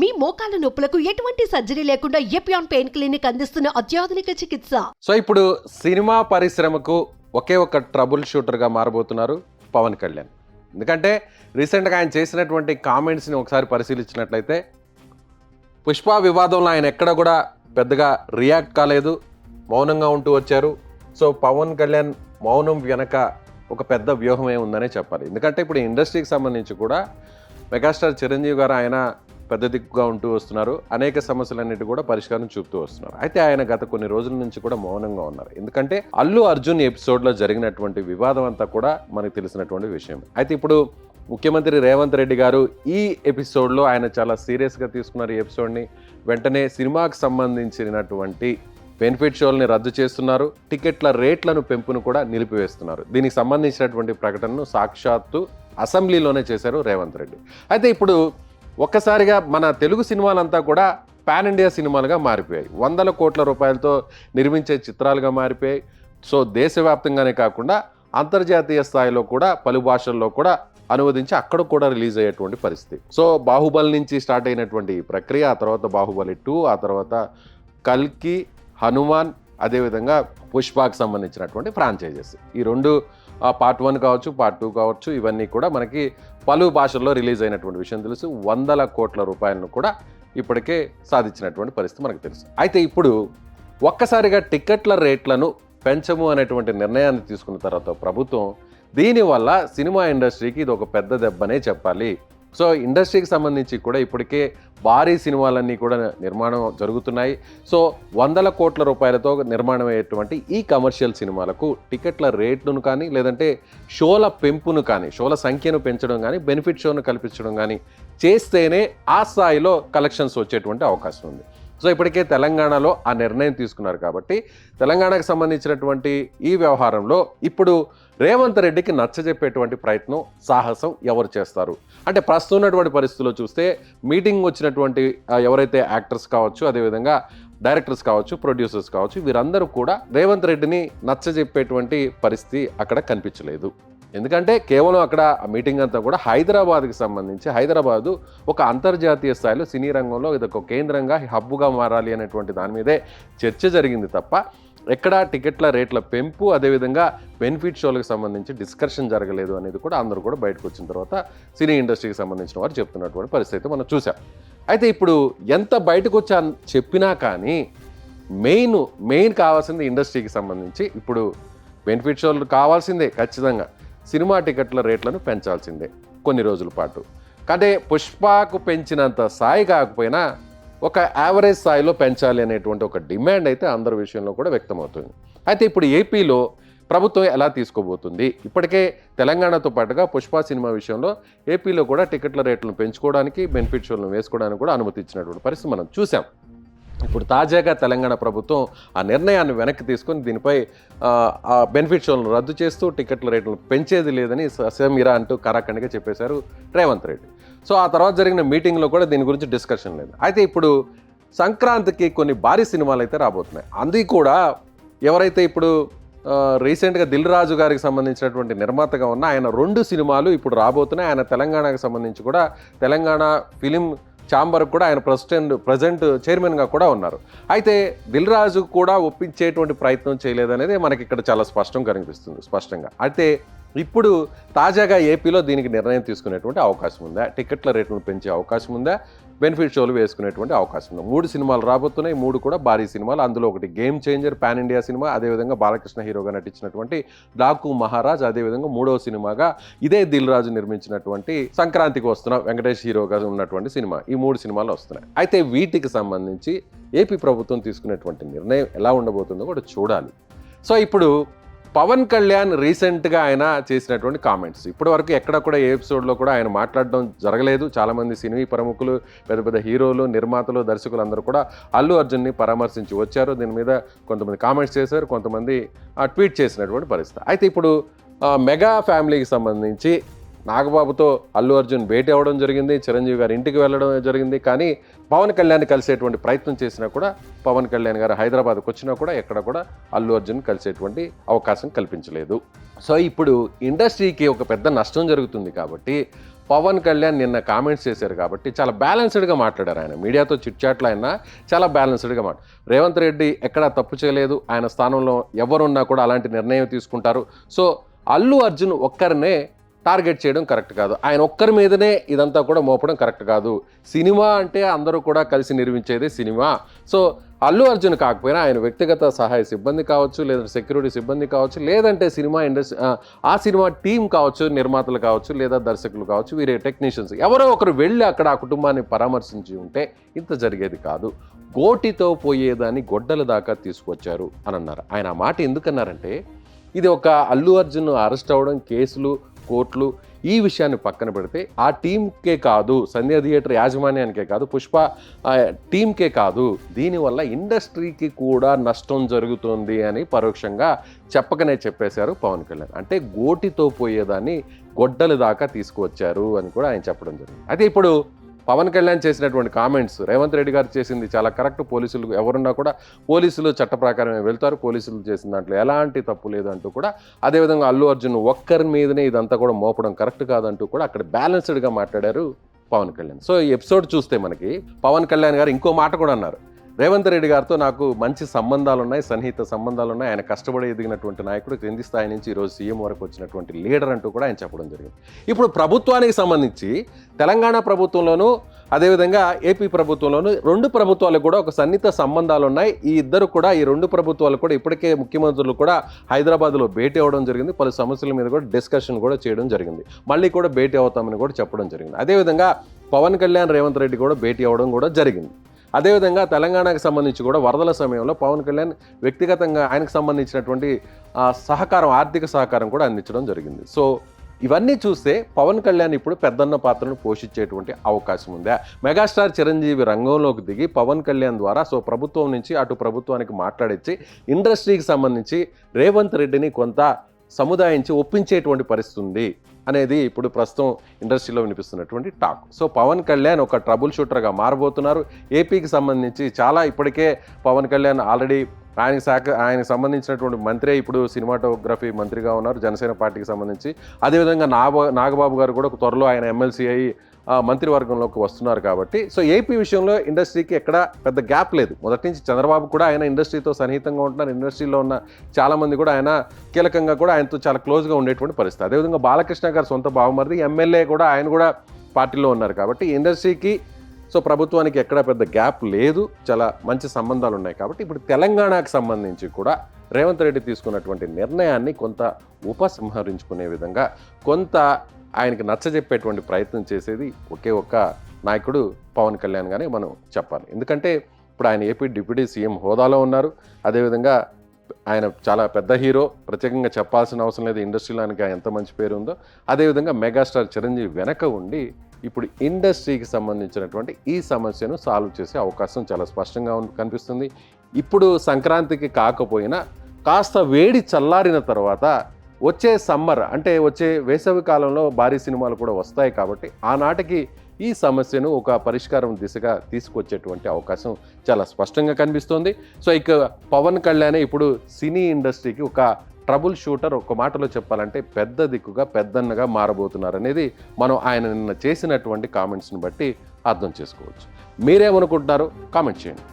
మీ మోకాల నొప్పులకు ఎటువంటి సర్జరీ లేకుండా ఎపియాన్ పెయిన్ క్లినిక్ అందిస్తున్న అత్యాధునిక చికిత్స. సో ఇప్పుడు సినిమా పరిశ్రమకు ఒకే ఒక ట్రబుల్ షూటర్గా మారబోతున్నారు పవన్ కళ్యాణ్. ఎందుకంటే రీసెంట్గా ఆయన చేసినటువంటి కామెంట్స్ని ఒకసారి పరిశీలించినట్లయితే పుష్ప వివాదంలో ఆయన ఎక్కడ కూడా పెద్దగా రియాక్ట్ కాలేదు, మౌనంగా ఉంటూ వచ్చారు. సో పవన్ కళ్యాణ్ మౌనం వెనక ఒక పెద్ద వ్యూహమే ఉందనే చెప్పాలి. ఎందుకంటే ఇప్పుడు ఇండస్ట్రీకి సంబంధించి కూడా మెగాస్టార్ చిరంజీవి గారు ఆయన పెద్ద దిక్కుగా ఉంటూ వస్తున్నారు, అనేక సమస్యలన్నిటి కూడా పరిష్కారం చూపుతూ వస్తున్నారు. అయితే ఆయన గత కొన్ని రోజుల నుంచి కూడా మౌనంగా ఉన్నారు. ఎందుకంటే అల్లు అర్జున్ ఎపిసోడ్లో జరిగినటువంటి వివాదం అంతా కూడా మనకు తెలిసినటువంటి విషయం. అయితే ఇప్పుడు ముఖ్యమంత్రి రేవంత్ రెడ్డి గారు ఈ ఎపిసోడ్లో ఆయన చాలా సీరియస్గా తీసుకున్నారు. ఈ ఎపిసోడ్ని వెంటనే సినిమాకు సంబంధించినటువంటి బెనిఫిట్ షోల్ని రద్దు చేస్తున్నారు, టికెట్ల రేట్లను పెంపును కూడా నిలిపివేస్తున్నారు. దీనికి సంబంధించినటువంటి ప్రకటనను సాక్షాత్తు అసెంబ్లీలోనే చేశారు రేవంత్ రెడ్డి. అయితే ఇప్పుడు ఒక్కసారిగా మన తెలుగు సినిమాలంతా కూడా పాన్ ఇండియా సినిమాలుగా మారిపోయాయి, వందల కోట్ల రూపాయలతో నిర్మించే చిత్రాలుగా మారిపోయాయి. సో దేశవ్యాప్తంగానే కాకుండా అంతర్జాతీయ స్థాయిలో కూడా పలు భాషల్లో కూడా అనువదించి అక్కడ కూడా రిలీజ్ అయ్యేటువంటి పరిస్థితి. సో బాహుబలి నుంచి స్టార్ట్ అయినటువంటి ఈ ప్రక్రియ, ఆ తర్వాత బాహుబలి 2, ఆ తర్వాత కల్కి, హనుమాన్, అదేవిధంగా పుష్పకు సంబంధించినటువంటి ఫ్రాంచైజెస్, ఈ రెండు పార్ట్ 1 కావచ్చు, పార్ట్ 2 కావచ్చు, ఇవన్నీ కూడా మనకి పలు భాషల్లో రిలీజ్ అయినటువంటి విషయం తెలుసు. వందల కోట్ల రూపాయలను కూడా ఇప్పటికే సాధించినటువంటి పరిస్థితి మనకు తెలుసు. అయితే ఇప్పుడు ఒక్కసారిగా టికెట్ల రేట్లను పెంచము అనేటువంటి నిర్ణయాన్ని తీసుకున్న తర్వాత ప్రభుత్వం, దీనివల్ల సినిమా ఇండస్ట్రీకి ఇది ఒక పెద్ద దెబ్బనే చెప్పాలి. సో ఇండస్ట్రీకి సంబంధించి కూడా ఇప్పటికే భారీ సినిమాలన్నీ కూడా నిర్మాణం జరుగుతున్నాయి. సో వందల కోట్ల రూపాయలతో నిర్మాణం అయ్యేటువంటి ఈ కమర్షియల్ సినిమాలకు టికెట్ల రేట్ను కానీ, లేదంటే షోల పెంపును కానీ, షోల సంఖ్యను పెంచడం కానీ, బెనిఫిట్ షోను కల్పించడం కానీ చేస్తేనే ఆ స్థాయిలో కలెక్షన్స్ వచ్చేటువంటి అవకాశం ఉంది. సో ఇప్పటికే తెలంగాణలో ఆ నిర్ణయం తీసుకున్నారు కాబట్టి తెలంగాణకు సంబంధించినటువంటి ఈ వ్యవహారంలో ఇప్పుడు రేవంత్ రెడ్డికి నచ్చజెప్పేటువంటి ప్రయత్నం, సాహసం ఎవరు చేస్తారు అంటే ప్రస్తుతం ఉన్నటువంటి పరిస్థితుల్లో చూస్తే మీటింగ్ వచ్చినటువంటి ఎవరైతే యాక్టర్స్ కావచ్చు, అదేవిధంగా డైరెక్టర్స్ కావచ్చు, ప్రొడ్యూసర్స్ కావచ్చు, వీరందరూ కూడా రేవంత్ రెడ్డిని నచ్చజెప్పేటువంటి పరిస్థితి అక్కడ కనిపించలేదు. ఎందుకంటే కేవలం అక్కడ మీటింగ్ అంతా కూడా హైదరాబాద్కి సంబంధించి, హైదరాబాదు ఒక అంతర్జాతీయ స్థాయిలో సినీ రంగంలో ఇదొక కేంద్రంగా, హబ్బుగా మారాలి అనేటువంటి దాని మీదే చర్చ జరిగింది తప్ప ఎక్కడా టికెట్ల రేట్ల పెంపు, అదేవిధంగా బెనిఫిట్ షోలకు సంబంధించి డిస్కషన్ జరగలేదు అనేది కూడా అందరూ కూడా బయటకు వచ్చిన తర్వాత సినీ ఇండస్ట్రీకి సంబంధించిన వారు చెప్తున్నటువంటి పరిస్థితి మనం చూసాం. అయితే ఇప్పుడు ఎంత బయటకు వచ్చా చెప్పినా కానీ మెయిన్ కావాల్సింది ఇండస్ట్రీకి సంబంధించి ఇప్పుడు బెనిఫిట్ షోలు కావాల్సిందే, ఖచ్చితంగా సినిమా టికెట్ల రేట్లను పెంచాల్సిందే కొన్ని రోజుల పాటు. అంటే పుష్పకు పెంచినంత స్థాయి కాకపోయినా ఒక యావరేజ్ స్థాయిలో పెంచాలి అనేటువంటి ఒక డిమాండ్ అయితే అందరి విషయంలో కూడా వ్యక్తమవుతుంది. అయితే ఇప్పుడు ఏపీలో ప్రభుత్వం ఎలా తీసుకోబోతుంది? ఇప్పటికే తెలంగాణతో పాటుగా పుష్ప సినిమా విషయంలో ఏపీలో కూడా టికెట్ల రేట్లను పెంచుకోవడానికి, బెనిఫిట్ షోలను వేసుకోవడానికి కూడా అనుమతి ఇచ్చినటువంటి పరిస్థితి మనం చూసాం. ఇప్పుడు తాజాగా తెలంగాణ ప్రభుత్వం ఆ నిర్ణయాన్ని వెనక్కి తీసుకొని దీనిపై బెనిఫిట్ షోలను రద్దు చేస్తూ టికెట్ల రేట్లను పెంచేది లేదని ససేమిరా అంటూ కరాఖండిగా చెప్పేశారు రేవంత్ రెడ్డి. సో ఆ తర్వాత జరిగిన మీటింగ్లో కూడా దీని గురించి డిస్కషన్ లేదు. అయితే ఇప్పుడు సంక్రాంతికి కొన్ని భారీ సినిమాలు అయితే రాబోతున్నాయి. అది కూడా ఎవరైతే ఇప్పుడు రీసెంట్గా దిల్ రాజు గారికి సంబంధించినటువంటి నిర్మాతగా ఉన్న ఆయన 2 సినిమాలు ఇప్పుడు రాబోతున్నాయి. ఆయన తెలంగాణకు సంబంధించి కూడా తెలంగాణ ఫిలిం ఛాంబర్కి కూడా ఆయన ప్రజెంట్ చైర్మన్గా కూడా ఉన్నారు. అయితే దిల్ రాజు కూడా ఒప్పించేటువంటి ప్రయత్నం చేయలేదనేది మనకి ఇక్కడ చాలా స్పష్టంగా. అయితే ఇప్పుడు తాజాగా ఏపీలో దీనికి నిర్ణయం తీసుకునేటువంటి అవకాశం ఉందా? టికెట్ల రేట్లను పెంచే అవకాశం ఉందా? బెనిఫిట్ షోలు వేసుకునేటువంటి అవకాశం ఉంది. 3 సినిమాలు రాబోతున్నాయి, 3 కూడా భారీ సినిమాలు. అందులో ఒకటి game changer pan India cinema, అదేవిధంగా బాలకృష్ణ హీరోగా నటించినటువంటి డాకు మహారాజ్, అదేవిధంగా 3వ సినిమాగా ఇదే దిల్ రాజు నిర్మించినటువంటి సంక్రాంతికి వస్తున్న వెంకటేష్ హీరోగా ఉన్నటువంటి సినిమా. ఈ 3 సినిమాలు వస్తున్నాయి. అయితే వీటికి సంబంధించి ఏపీ ప్రభుత్వం తీసుకునేటువంటి నిర్ణయం ఎలా ఉండబోతుందో కూడా చూడాలి. సో ఇప్పుడు పవన్ కళ్యాణ్ రీసెంట్గా ఆయన చేసినటువంటి కామెంట్స్, ఇప్పటి వరకు ఎక్కడ కూడా ఏ ఎపిసోడ్లో కూడా ఆయన మాట్లాడడం జరగలేదు. చాలామంది సినీ ప్రముఖులు, పెద్ద పెద్ద హీరోలు, నిర్మాతలు, దర్శకులు అందరూ కూడా అల్లు అర్జున్ని పరామర్శించి వచ్చారు. దీని మీద కొంతమంది కామెంట్స్ చేశారు, కొంతమంది ట్వీట్ చేసినటువంటి పరిస్థితి. అయితే ఇప్పుడు మెగా ఫ్యామిలీకి సంబంధించి నాగబాబుతో అల్లు అర్జున్ భేటీ అవ్వడం జరిగింది, చిరంజీవి గారి ఇంటికి వెళ్ళడం జరిగింది. కానీ పవన్ కళ్యాణ్ కలిసేటువంటి ప్రయత్నం చేసినా కూడా, పవన్ కళ్యాణ్ గారు హైదరాబాద్కి వచ్చినా కూడా ఎక్కడ కూడా అల్లు అర్జున్ కలిసేటువంటి అవకాశం కల్పించలేదు. సో ఇప్పుడు ఇండస్ట్రీకి ఒక పెద్ద నష్టం జరుగుతుంది కాబట్టి పవన్ కళ్యాణ్ నిన్న కామెంట్స్ చేశారు కాబట్టి చాలా బ్యాలెన్స్డ్గా మాట్లాడారు. ఆయన మీడియాతో చిట్చాట్లు అయినా చాలా బ్యాలెన్స్డ్గా రేవంత్ రెడ్డి ఎక్కడా తప్పు చేయలేదు, ఆయన స్థానంలో ఎవరున్నా కూడా అలాంటి నిర్ణయం తీసుకుంటారు. సో అల్లు అర్జున్ ఒక్కరినే టార్గెట్ చేయడం కరెక్ట్ కాదు, ఆయన ఒక్కరి మీదనే ఇదంతా కూడా మోపడం కరెక్ట్ కాదు. సినిమా అంటే అందరూ కూడా కలిసి నిర్మించేది సినిమా. సో అల్లు అర్జున్ కాకపోయినా ఆయన వ్యక్తిగత సహాయ సిబ్బంది కావచ్చు, లేదా సెక్యూరిటీ సిబ్బంది కావచ్చు, లేదంటే సినిమా ఇండస్ట్రీ ఆ సినిమా టీం కావచ్చు, నిర్మాతలు కావచ్చు, లేదా దర్శకులు కావచ్చు, వీరే టెక్నీషియన్స్ ఎవరో ఒకరు వెళ్ళి అక్కడ ఆ కుటుంబాన్ని పరామర్శించి ఉంటే ఇంత జరిగేది కాదు. గోటితో పోయేదాన్ని గొడ్డల దాకా తీసుకొచ్చారు అని అన్నారు. ఆయన ఆ మాట ఎందుకన్నారంటే, ఇది ఒక అల్లు అర్జున్ అరెస్ట్ అవ్వడం, కేసులు, కోర్టులు, ఈ విషయాన్ని పక్కన పెడితే ఆ టీంకే కాదు, సంధ్య థియేటర్ యాజమాన్యానికే కాదు, పుష్ప టీంకే కాదు, దీనివల్ల ఇండస్ట్రీకి కూడా నష్టం జరుగుతుంది అని పరోక్షంగా చెప్పకనే చెప్పేశారు పవన్ కళ్యాణ్. అంటే గోటితో పోయేదాన్ని గొడ్డల దాకా తీసుకువచ్చారు అని కూడా ఆయన చెప్పడం జరిగింది. అయితే ఇప్పుడు పవన్ కళ్యాణ్ చేసినటువంటి కామెంట్స్, రేవంత్ రెడ్డి గారు చేసింది చాలా కరెక్ట్. పోలీసులు ఎవరున్నా కూడా పోలీసులు చట్ట ప్రకారమే వెళ్తారు, పోలీసులు చేసిన దాంట్లో ఎలాంటి తప్పు లేదంటూ కూడా, అదేవిధంగా అల్లు అర్జున్ ఒక్కరి మీదనే ఇదంతా కూడా మోపడం కరెక్ట్ కాదంటూ కూడా అక్కడ బ్యాలెన్స్డ్గా మాట్లాడారు పవన్ కళ్యాణ్. సో ఈ ఎపిసోడ్ చూస్తే మనకి పవన్ కళ్యాణ్ గారు ఇంకో మాట కూడా అన్నారు, రేవంత్ రెడ్డి గారితో నాకు మంచి సంబంధాలు ఉన్నాయి, సన్నిహిత సంబంధాలు ఉన్నాయి, ఆయన కష్టపడి ఎదిగినటువంటి నాయకుడు, కింది స్థాయి నుంచి ఈరోజు సీఎం వరకు వచ్చినటువంటి లీడర్ అంటూ కూడా ఆయన చెప్పడం జరిగింది. ఇప్పుడు ప్రభుత్వానికి సంబంధించి తెలంగాణ ప్రభుత్వంలోనూ అదేవిధంగా ఏపీ ప్రభుత్వంలోనూ రెండు ప్రభుత్వాలకు కూడా ఒక సన్నిహిత సంబంధాలు ఉన్నాయి. ఈ ఇద్దరు కూడా, ఈ రెండు ప్రభుత్వాలు కూడా ఇప్పటికే ముఖ్యమంత్రులు కూడా హైదరాబాద్లో భేటీ అవ్వడం జరిగింది, పలు సమస్యల మీద కూడా డిస్కషన్ కూడా చేయడం జరిగింది, మళ్ళీ కూడా భేటీ అవుతామని కూడా చెప్పడం జరిగింది. అదేవిధంగా పవన్ కళ్యాణ్ రేవంత్ రెడ్డి కూడా భేటీ అవ్వడం కూడా జరిగింది. అదేవిధంగా తెలంగాణకు సంబంధించి కూడా వరదల సమయంలో పవన్ కళ్యాణ్ వ్యక్తిగతంగా ఆయనకు సంబంధించినటువంటి సహకారం, ఆర్థిక సహకారం కూడా అందించడం జరిగింది. సో ఇవన్నీ చూస్తే పవన్ కళ్యాణ్ ఇప్పుడు పెద్దన్న పాత్రను పోషించేటువంటి అవకాశం ఉందా? మెగాస్టార్ చిరంజీవి రంగంలోకి దిగి పవన్ కళ్యాణ్ ద్వారా సో ప్రభుత్వం నుంచి అటు ప్రభుత్వానికి మాట్లాడించి ఇండస్ట్రీకి సంబంధించి రేవంత్ రెడ్డిని కొంత సముదాయించి ఒప్పించేటువంటి పరిస్థితి ఉంది అనేది ఇప్పుడు ప్రస్తుతం ఇండస్ట్రీలో వినిపిస్తున్నటువంటి టాక్. సో పవన్ కళ్యాణ్ ఒక ట్రబుల్ షూటర్గా మారబోతున్నారు. ఏపీకి సంబంధించి చాలా ఇప్పటికే పవన్ కళ్యాణ్ ఆల్రెడీ ఆయనకు సంబంధించినటువంటి మంత్రే ఇప్పుడు సినిమాటోగ్రఫీ మంత్రిగా ఉన్నారు జనసేన పార్టీకి సంబంధించి. అదేవిధంగా నాగబాబు గారు కూడా త్వరలో ఆయన ఎమ్మెల్సీ అయ్యి మంత్రివర్గంలోకి వస్తున్నారు కాబట్టి సో ఏపీ విషయంలో ఇండస్ట్రీకి ఎక్కడ పెద్ద గ్యాప్ లేదు. మొదటి నుంచి చంద్రబాబు కూడా ఆయన ఇండస్ట్రీతో సన్నిహితంగా ఉంటున్నారు, ఇండస్ట్రీలో ఉన్న చాలామంది కూడా ఆయన కీలకంగా కూడా ఆయనతో చాలా క్లోజ్గా ఉండేటువంటి పరిస్థితి. అదేవిధంగా బాలకృష్ణ గారు సొంత బావమరిది ఎమ్మెల్యే కూడా, ఆయన కూడా పార్టీలో ఉన్నారు కాబట్టి ఇండస్ట్రీకి సో ప్రభుత్వానికి ఎక్కడ పెద్ద గ్యాప్ లేదు, చాలా మంచి సంబంధాలు ఉన్నాయి. కాబట్టి ఇప్పుడు తెలంగాణకు సంబంధించి కూడా రేవంత్ రెడ్డి తీసుకున్నటువంటి నిర్ణయాన్ని కొంత ఉపసంహరించుకునే విధంగా కొంత ఆయనకి నచ్చజెప్పేటువంటి ప్రయత్నం చేసేది ఒకే ఒక్క నాయకుడు పవన్ కళ్యాణ్ గానే మనం చెప్పాలి. ఎందుకంటే ఇప్పుడు ఆయన ఏపీ డిప్యూటీ సీఎం హోదాలో ఉన్నారు. అదేవిధంగా ఆయన చాలా పెద్ద హీరో, ప్రత్యేకంగా చెప్పాల్సిన అవసరం లేదు ఇండస్ట్రీలో ఆయనకి ఎంత మంచి పేరు ఉందో. అదేవిధంగా మెగాస్టార్ చిరంజీవి వెనక ఉండి ఇప్పుడు ఇండస్ట్రీకి సంబంధించినటువంటి ఈ సమస్యను సాల్వ్ చేసే అవకాశం చాలా స్పష్టంగా కనిపిస్తుంది. ఇప్పుడు సంక్రాంతికి కాకపోయినా కాస్త వేడి చల్లారిన తర్వాత వచ్చే సమ్మర్ అంటే వచ్చే వేసవి కాలంలో భారీ సినిమాలు కూడా వస్తాయి కాబట్టి ఆనాటికి ఈ సమస్యను ఒక పరిష్కారం దిశగా తీసుకొచ్చేటువంటి అవకాశం చాలా స్పష్టంగా కనిపిస్తోంది. సో ఇక పవన్ కళ్యాణ్ ఇప్పుడు సినీ ఇండస్ట్రీకి ఒక ట్రబుల్ షూటర్, ఒక మాటలో చెప్పాలంటే పెద్ద దిక్కుగా, పెద్దన్నగా మారబోతున్నారు అనేది మనం ఆయన నిన్న చేసినటువంటి కామెంట్స్ని బట్టి అర్థం చేసుకోవచ్చు. మీరేమనుకుంటున్నారో కామెంట్ చేయండి.